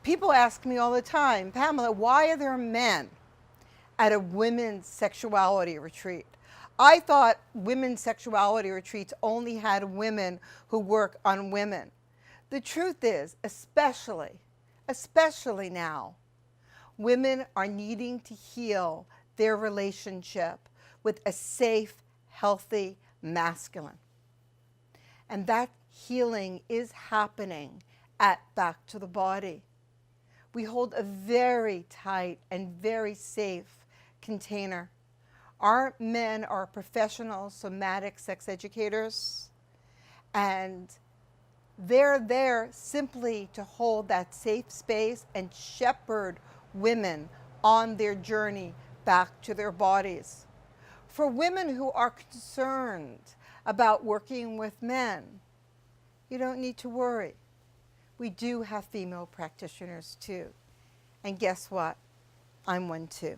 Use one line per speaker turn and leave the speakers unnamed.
People ask me all the time, Pamela, why are there men at a women's sexuality retreat? I thought women's sexuality retreats only had women who work on women. The truth is, especially now, women are needing to heal their relationship with a safe, healthy masculine. And that healing is happening at Back to the Body. We hold a very tight and very safe container. Our men are professional somatic sex educators, and they're there simply to hold that safe space and shepherd women on their journey back to their bodies. For women who are concerned about working with men, you don't need to worry. We do have female practitioners too. And guess what? I'm one too.